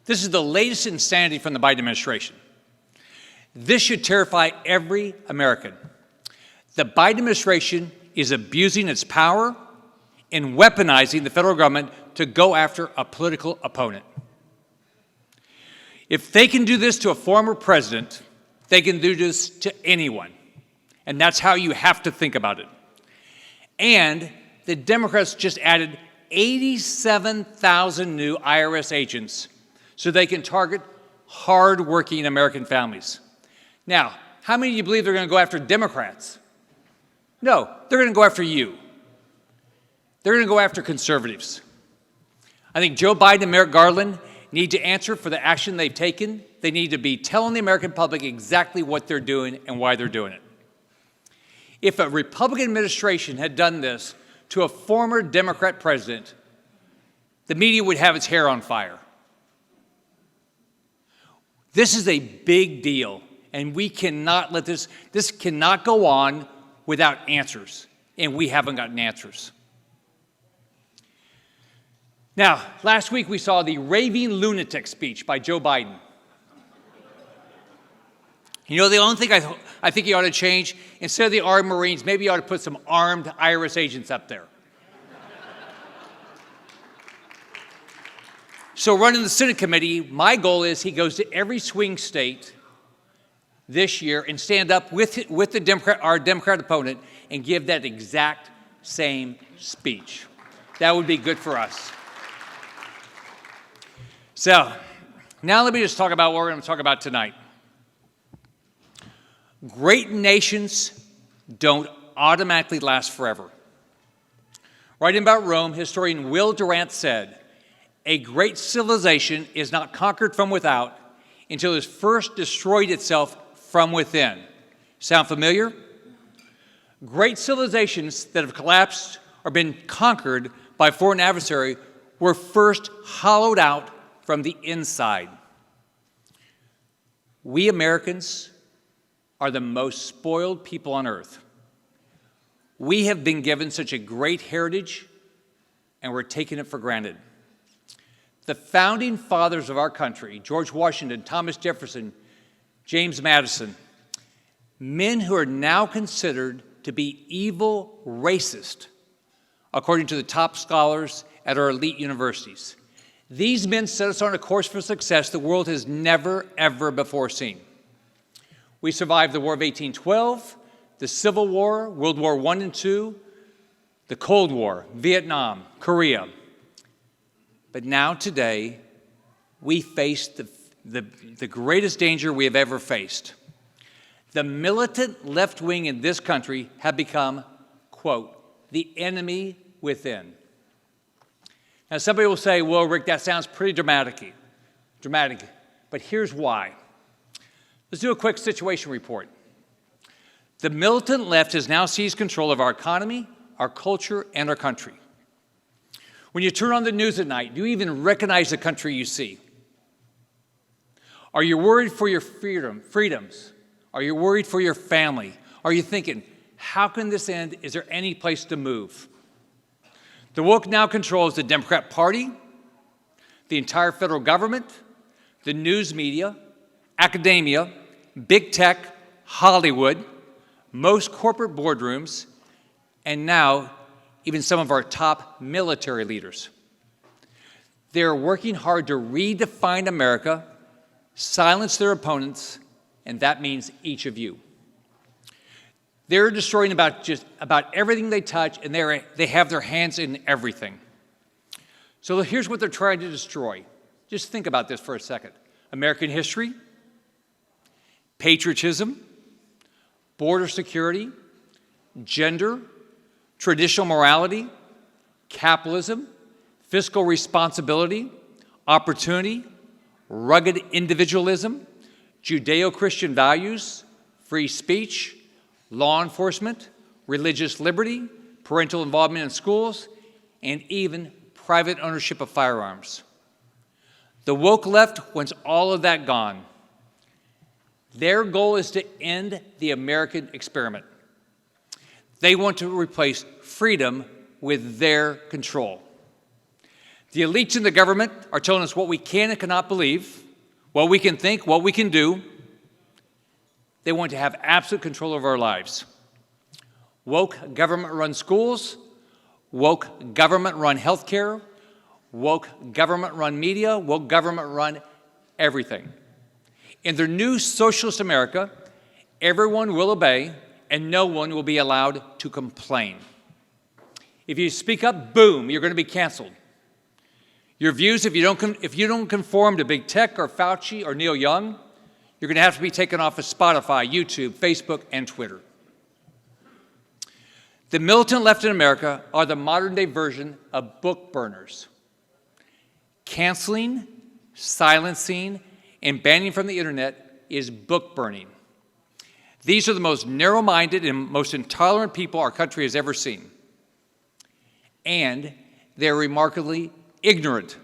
This is the latest insanity from the Biden administration. This should terrify every American. The Biden administration is abusing its power and weaponizing the federal government to go after a political opponent. If they can do this to a former president, they can do this to anyone. And that's how you have to think about it. And the Democrats just added 87,000 new IRS agents so they can target hard-working American families. Now, how many of you believe they're going to go after Democrats? No, they're going to go after you. They're going to go after conservatives. I think Joe Biden and Merrick Garland need to answer for the action they've taken. They need to be telling the American public exactly what they're doing and why they're doing it. If a Republican administration had done this to a former Democrat president, the media would have its hair on fire. This is a big deal, and we cannot let this cannot go on without answers, and we haven't gotten answers. Now, last week we saw the raving lunatic speech by Joe Biden. You know, the only thing I think he ought to change, instead of the armed Marines, maybe he ought to put some armed IRS agents up there. So running the Senate committee, my goal is he goes to every swing state this year and stand up with the our Democrat opponent and give that exact same speech. That would be good for us. So now let me just talk about what we're going to talk about tonight. Great nations don't automatically last forever. Writing about Rome, historian Will Durant said, "A great civilization is not conquered from without until it has first destroyed itself from within." Sound familiar? Great civilizations that have collapsed or been conquered by a foreign adversary were first hollowed out from the inside. We Americans are the most spoiled people on earth. We have been given such a great heritage, and we're taking it for granted. The founding fathers of our country, George Washington, Thomas Jefferson, James Madison, men who are now considered to be evil racist, according to the top scholars at our elite universities. These men set us on a course for success the world has never, ever before seen. We survived the War of 1812, the Civil War, World War I and II, the Cold War, Vietnam, Korea. But now, today, we face the greatest danger we have ever faced. The militant left wing in this country have become, quote, the enemy within. Now, somebody will say, well, Rick, that sounds pretty dramatic, but here's why. Let's do a quick situation report. The militant left has now seized control of our economy, our culture, and our country. When you turn on the news at night, do you even recognize the country you see? Are you worried for your freedoms? Are you worried for your family? Are you thinking, how can this end? Is there any place to move? The woke now controls the Democrat Party, the entire federal government, the news media, academia, big tech, Hollywood, most corporate boardrooms, and now even some of our top military leaders. They're working hard to redefine America, silence their opponents, and that means each of you. They're destroying about everything they touch, and they have their hands in everything. So here's what they're trying to destroy. Just think about this for a second. American history, patriotism, border security, gender, traditional morality, capitalism, fiscal responsibility, opportunity, rugged individualism, Judeo-Christian values, free speech, law enforcement, religious liberty, parental involvement in schools, and even private ownership of firearms. The woke left wants all of that gone. Their goal is to end the American experiment. They want to replace freedom with their control. The elites in the government are telling us what we can and cannot believe, what we can think, what we can do. They want to have absolute control over our lives. Woke government-run schools, woke government-run healthcare, woke government-run media, woke government-run everything. In their new socialist America, everyone will obey and no one will be allowed to complain. If you speak up, boom, you're going to be canceled. Your views, if you don't conform to big tech or Fauci or Neil Young, you're going to have to be taken off of Spotify, YouTube, Facebook, and Twitter. The militant left in America are the modern-day version of book burners. Canceling, silencing, and banning from the internet is book burning. These are the most narrow-minded and most intolerant people our country has ever seen. And they're remarkably ignorant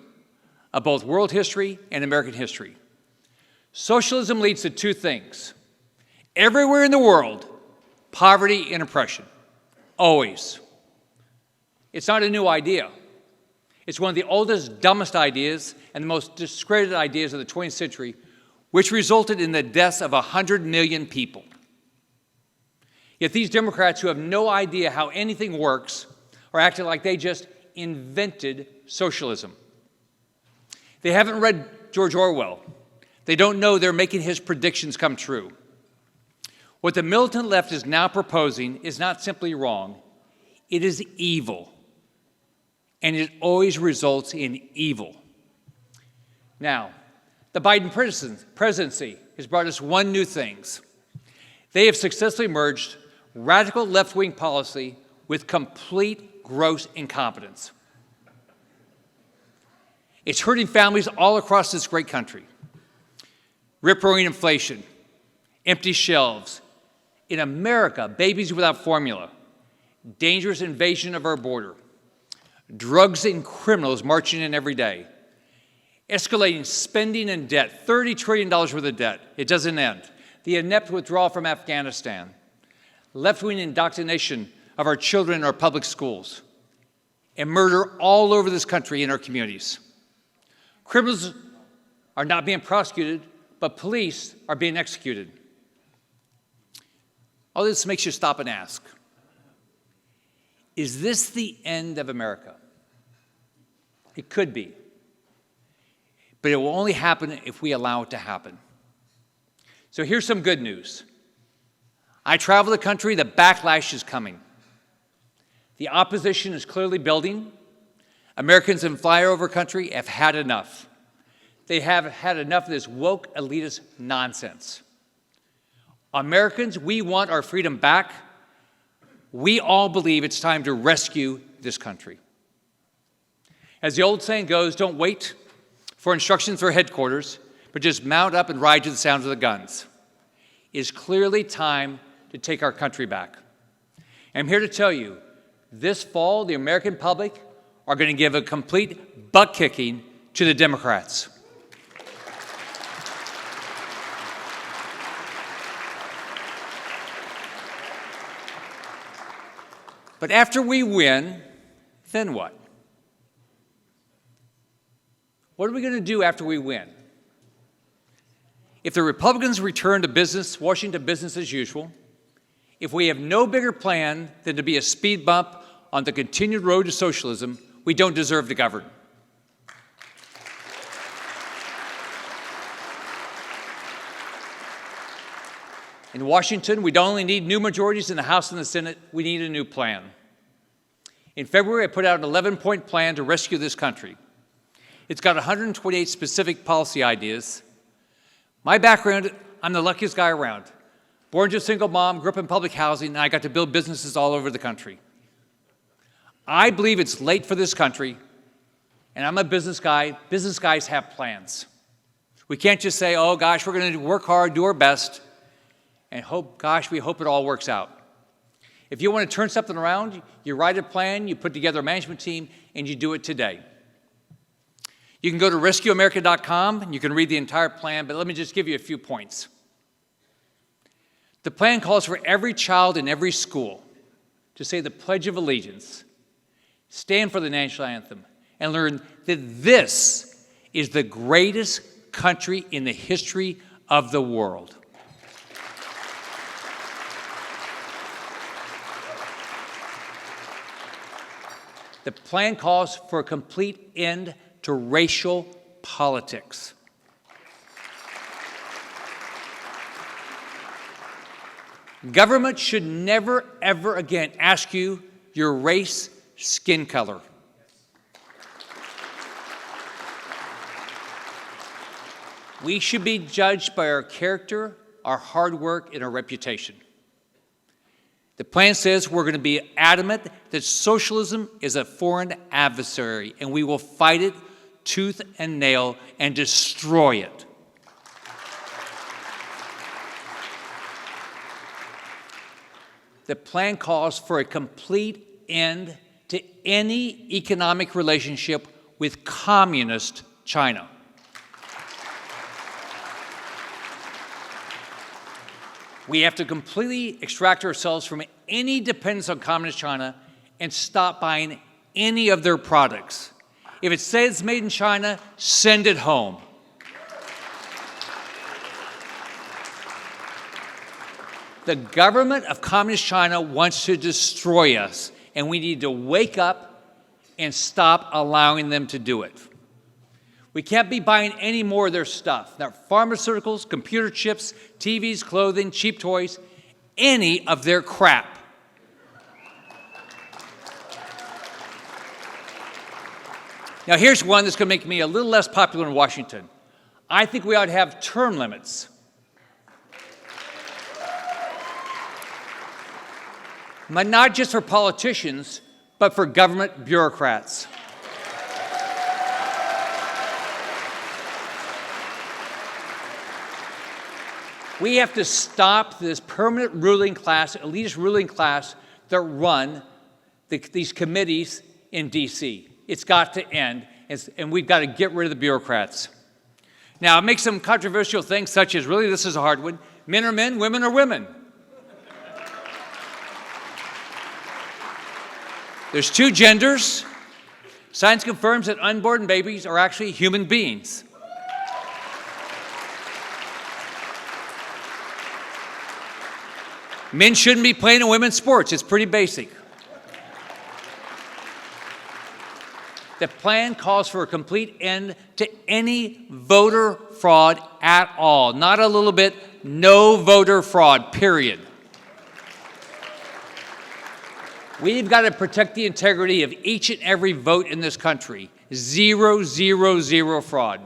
of both world history and American history. Socialism leads to two things. Everywhere in the world, poverty and oppression. Always. It's not a new idea. It's one of the oldest, dumbest ideas and the most discredited ideas of the 20th century, which resulted in the deaths of 100 million people. Yet these Democrats who have no idea how anything works are acting like they just invented socialism. They haven't read George Orwell. They don't know they're making his predictions come true. What the militant left is now proposing is not simply wrong, it is evil. And it always results in evil. Now, the Biden presidency has brought us one new thing. They have successfully merged radical left-wing policy with complete gross incompetence. It's hurting families all across this great country. Rip-roaring inflation, empty shelves. In America, babies without formula, dangerous invasion of our border, drugs and criminals marching in every day, escalating spending and debt, $30 trillion worth of debt. It doesn't end. The inept withdrawal from Afghanistan, left-wing indoctrination of our children in our public schools, and murder all over this country in our communities. Criminals are not being prosecuted, but police are being executed. All this makes you stop and ask, is this the end of America? It could be. But it will only happen if we allow it to happen. So here's some good news. I travel the country, the backlash is coming. The opposition is clearly building. Americans in flyover country have had enough. They have had enough of this woke elitist nonsense. Americans, we want our freedom back. We all believe it's time to rescue this country. As the old saying goes, don't wait for instructions for headquarters, but just mount up and ride to the sound of the guns. It is clearly time to take our country back. I'm here to tell you, this fall, the American public are going to give a complete butt-kicking to the Democrats. But after we win, then what? What are we going to do after we win? If the Republicans return to business, Washington business as usual, if we have no bigger plan than to be a speed bump on the continued road to socialism, we don't deserve to govern. In Washington, we don't only need new majorities in the House and the Senate, we need a new plan. In February, I put out an 11-point plan to rescue this country. It's got 128 specific policy ideas. My background, I'm the luckiest guy around. Born to a single mom, grew up in public housing, and I got to build businesses all over the country. I believe it's late for this country, and I'm a business guy. Business guys have plans. We can't just say, oh gosh, we're going to work hard, do our best, and hope, gosh, we hope it all works out. If you want to turn something around, you write a plan, you put together a management team, and you do it today. You can go to rescueamerica.com, and you can read the entire plan, but let me just give you a few points. The plan calls for every child in every school to say the Pledge of Allegiance, stand for the national anthem, and learn that this is the greatest country in the history of the world. The plan calls for a complete end to racial politics. Government should never, ever again ask you your race, skin color. We should be judged by our character, our hard work, and our reputation. The plan says we're going to be adamant that socialism is a foreign adversary, and we will fight it tooth and nail and destroy it. The plan calls for a complete end to any economic relationship with communist China. We have to completely extract ourselves from any dependence on communist China and stop buying any of their products. If it says it's made in China, send it home. The government of communist China wants to destroy us, and we need to wake up and stop allowing them to do it. We can't be buying any more of their stuff. Their pharmaceuticals, computer chips, TVs, clothing, cheap toys, any of their crap. Now here's one that's going to make me a little less popular in Washington. I think we ought to have term limits. But not just for politicians, but for government bureaucrats. We have to stop this permanent ruling class, elitist ruling class that run these committees in D.C. It's got to end, and we've got to get rid of the bureaucrats. Now, it makes some controversial things such as, really, this is a hard one, men are men, women are women. There's two genders. Science confirms that unborn babies are actually human beings. Men shouldn't be playing in women's sports. It's pretty basic. The plan calls for a complete end to any voter fraud at all. Not a little bit, no voter fraud, period. We've got to protect the integrity of each and every vote in this country. 0, 0, 0 fraud.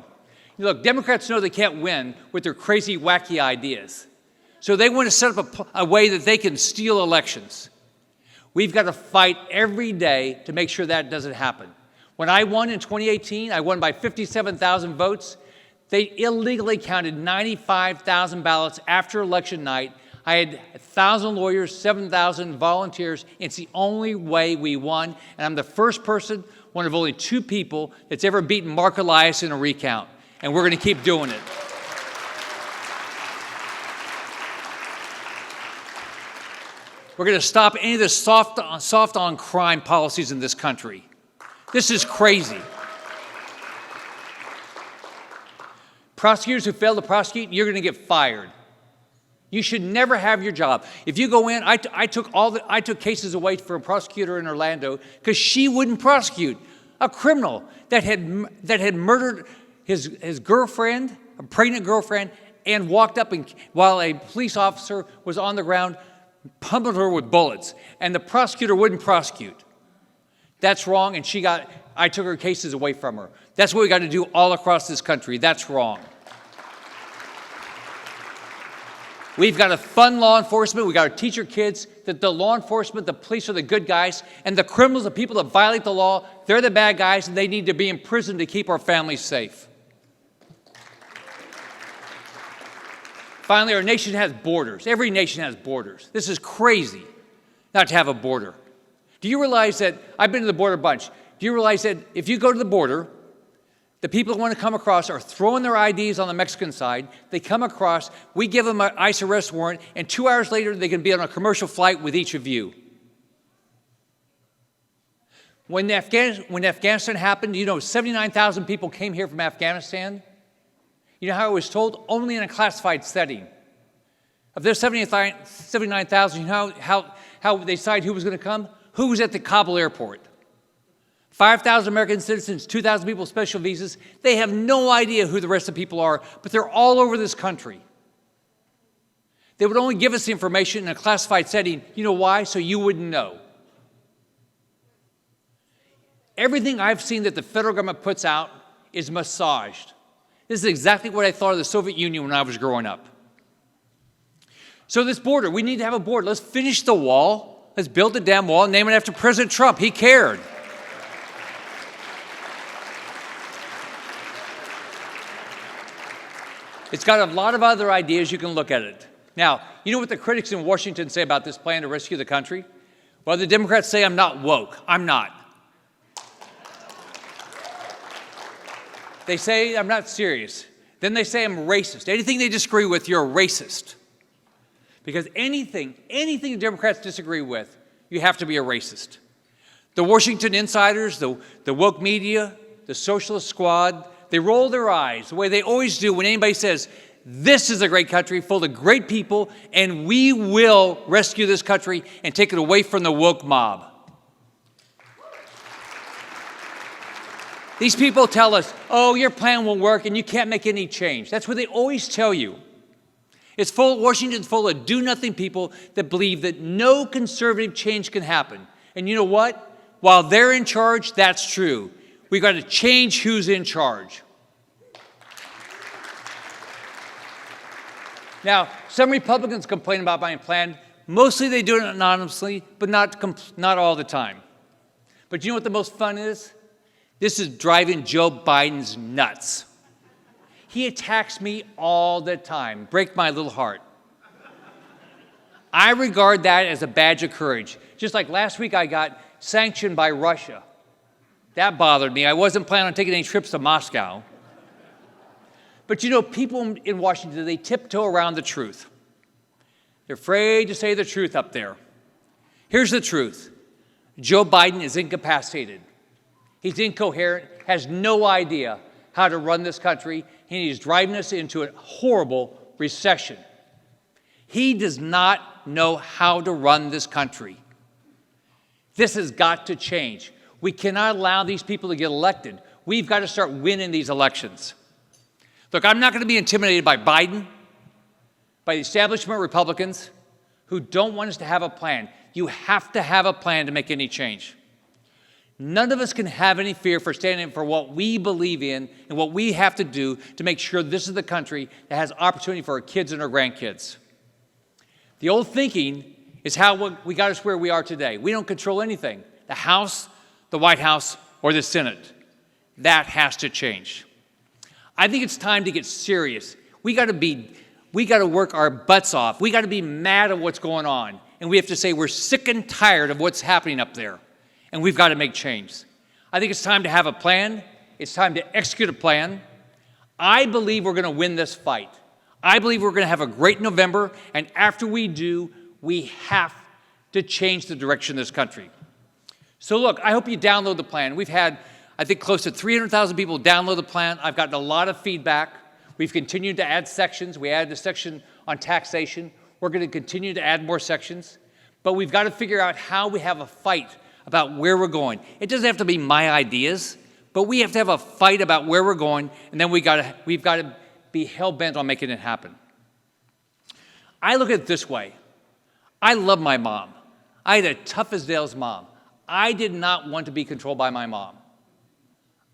Look, Democrats know they can't win with their crazy, wacky ideas. So they want to set up a way that they can steal elections. We've got to fight every day to make sure that doesn't happen. When I won in 2018, I won by 57,000 votes. They illegally counted 95,000 ballots after election night. I had 1,000 lawyers, 7,000 volunteers. It's the only way we won. And I'm the first person, one of only 2 people, that's ever beaten Mark Elias in a recount. And we're going to keep doing it. We're going to stop any of the soft on crime policies in this country. This is crazy. Prosecutors who fail to prosecute, you're going to get fired. You should never have your job. If you go in, I took cases away from a prosecutor in Orlando because she wouldn't prosecute a criminal that had murdered his girlfriend, a pregnant girlfriend, and walked up while a police officer was on the ground, pummeled her with bullets, and the prosecutor wouldn't prosecute. That's wrong, and I took her cases away from her. That's what we got to do all across this country. That's wrong. We've got to fund law enforcement. We've got to teach our kids that the law enforcement, the police are the good guys, and the criminals, the people that violate the law, they're the bad guys, and they need to be in prison to keep our families safe. Finally, our nation has borders. Every nation has borders. This is crazy not to have a border. Do you realize that, I've been to the border a bunch, do you realize that if you go to the border, the people who want to come across are throwing their IDs on the Mexican side, they come across, we give them an ICE arrest warrant, and 2 hours later they can be on a commercial flight with each of you. When Afghanistan happened, you know, 79,000 people came here from Afghanistan. You know how it was told? Only in a classified setting. Of those 79,000, you know how they decided who was going to come? Who was at the Kabul airport? 5,000 American citizens, 2,000 people with special visas. They have no idea who the rest of the people are, but they're all over this country. They would only give us the information in a classified setting. You know why? So you wouldn't know. Everything I've seen that the federal government puts out is massaged. This is exactly what I thought of the Soviet Union when I was growing up. So this border, we need to have a border. Let's finish the wall. Let's build the damn wall and name it after President Trump. He cared. It's got a lot of other ideas. You can look at it. Now, you know what the critics in Washington say about this plan to rescue the country? Well, the Democrats say I'm not woke. I'm not. They say I'm not serious. Then they say I'm racist. Anything they disagree with, you're a racist. Because anything the Democrats disagree with, you have to be a racist. The Washington insiders, the woke media, the socialist squad, they roll their eyes the way they always do when anybody says, this is a great country full of great people, and we will rescue this country and take it away from the woke mob. These people tell us, oh, your plan won't work and you can't make any change. That's what they always tell you. Washington's full of do-nothing people that believe that no conservative change can happen. And you know what? While they're in charge, that's true. We've got to change who's in charge. Now, some Republicans complain about my plan. Mostly they do it anonymously, but not all the time. But you know what the most fun is? This is driving Joe Biden's nuts. He attacks me all the time. Break my little heart. I regard that as a badge of courage. Just like last week I got sanctioned by Russia. That bothered me. I wasn't planning on taking any trips to Moscow. But you know, people in Washington, they tiptoe around the truth. They're afraid to say the truth up there. Here's the truth. Joe Biden is incapacitated. He's incoherent, has no idea how to run this country, and he's driving us into a horrible recession. He does not know how to run this country. This has got to change. We cannot allow these people to get elected. We've got to start winning these elections. Look, I'm not going to be intimidated by Biden, by the establishment Republicans who don't want us to have a plan. You have to have a plan to make any change. None of us can have any fear for standing for what we believe in and what we have to do to make sure this is the country that has opportunity for our kids and our grandkids. The old thinking is how we got us where we are today. We don't control anything. The House, the White House, or the Senate. That has to change. I think it's time to get serious. We got to work our butts off. We got to be mad at what's going on. And we have to say we're sick and tired of what's happening up there. And we've got to make change. I think it's time to have a plan. It's time to execute a plan. I believe we're going to win this fight. I believe we're going to have a great November. And after we do, we have to change the direction of this country. So look, I hope you download the plan. We've had, I think, close to 300,000 people download the plan. I've gotten a lot of feedback. We've continued to add sections. We added a section on taxation. We're going to continue to add more sections. But we've got to figure out how we have a fight about where we're going. It doesn't have to be my ideas, but we have to have a fight about where we're going, and then we've got to be hell-bent on making it happen. I look at it this way. I love my mom. I had a tough as nails mom. I did not want to be controlled by my mom.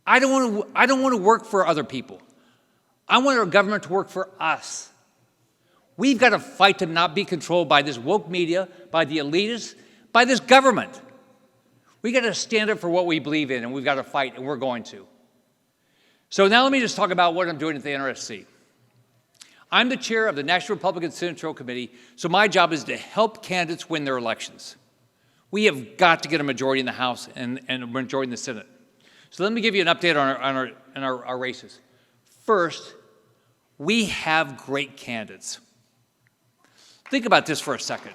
I don't want to work for other people. I want our government to work for us. We've got to fight to not be controlled by this woke media, by the elitists, by this government. We got to stand up for what we believe in, and we've got to fight, and we're going to. So now let me just talk about what I'm doing at the NRSC. I'm the chair of the National Republican Senatorial Committee, so my job is to help candidates win their elections. We have got to get a majority in the House and a majority in the Senate. So let me give you an update on our races. First, we have great candidates. Think about this for a second.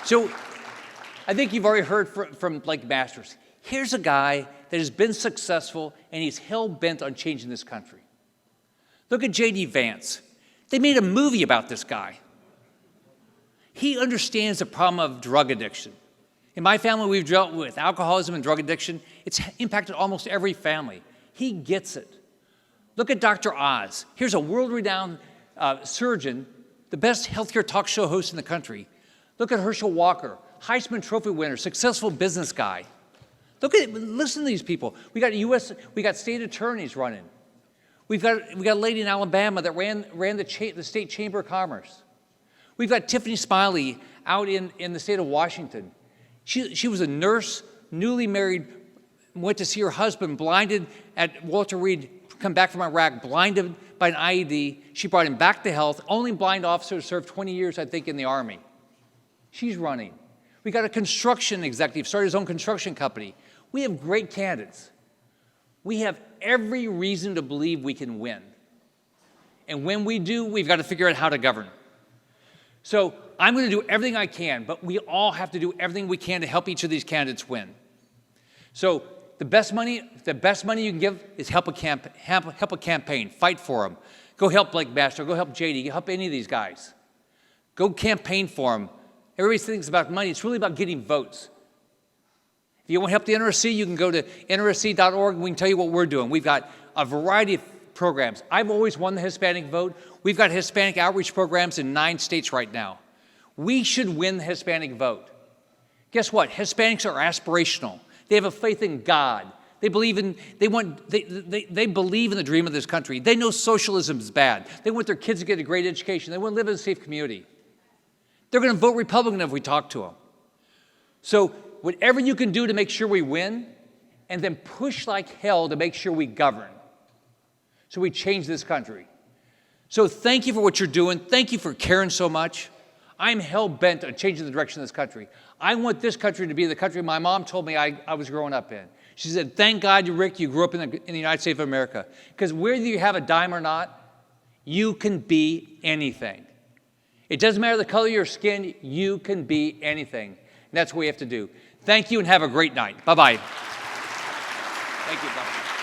So I think you've already heard from Blake Masters. Here's a guy that has been successful, and he's hell-bent on changing this country. Look at J.D. Vance. They made a movie about this guy. He understands the problem of drug addiction. In my family, we've dealt with alcoholism and drug addiction. It's impacted almost every family. He gets it. Look at Dr. Oz. Here's a world-renowned surgeon, the best healthcare talk show host in the country. Look at Herschel Walker, Heisman Trophy winner, successful business guy. Listen to these people. We got state attorneys running. We got a lady in Alabama that ran the state chamber of commerce. We've got Tiffany Smiley out in the state of Washington. She was a nurse, newly married, went to see her husband blinded at Walter Reed, come back from Iraq, blinded by an IED. She brought him back to health. Only blind officer to serve 20 years, I think, in the Army. She's running. We got a construction executive, started his own construction company. We have great candidates. We have every reason to believe we can win. And when we do, we've got to figure out how to govern. So I'm going to do everything I can, but we all have to do everything we can to help each of these candidates win. So the best money you can give is help a campaign, fight for them. Go help Blake Masters, go help JD, go help any of these guys. Go campaign for them. Everybody thinks about money. It's really about getting votes. If you want to help the NRC, you can go to nrsc.org and we can tell you what we're doing. We've got a variety of programs. I've always won the Hispanic vote. We've got Hispanic outreach programs in 9 states right now. We should win the Hispanic vote. Guess what? Hispanics are aspirational. They have a faith in God. They believe in the dream of this country. They know socialism is bad. They want their kids to get a great education. They want to live in a safe community. They're going to vote Republican if we talk to them. So whatever you can do to make sure we win, and then push like hell to make sure we govern, so we change this country. So thank you for what you're doing. Thank you for caring so much. I'm hell-bent on changing the direction of this country. I want this country to be the country my mom told me I was growing up in. She said, thank God, Rick, you grew up in the United States of America. Because whether you have a dime or not, you can be anything. It doesn't matter the color of your skin, you can be anything. And that's what we have to do. Thank you and have a great night. Bye-bye. Thank you. Bye.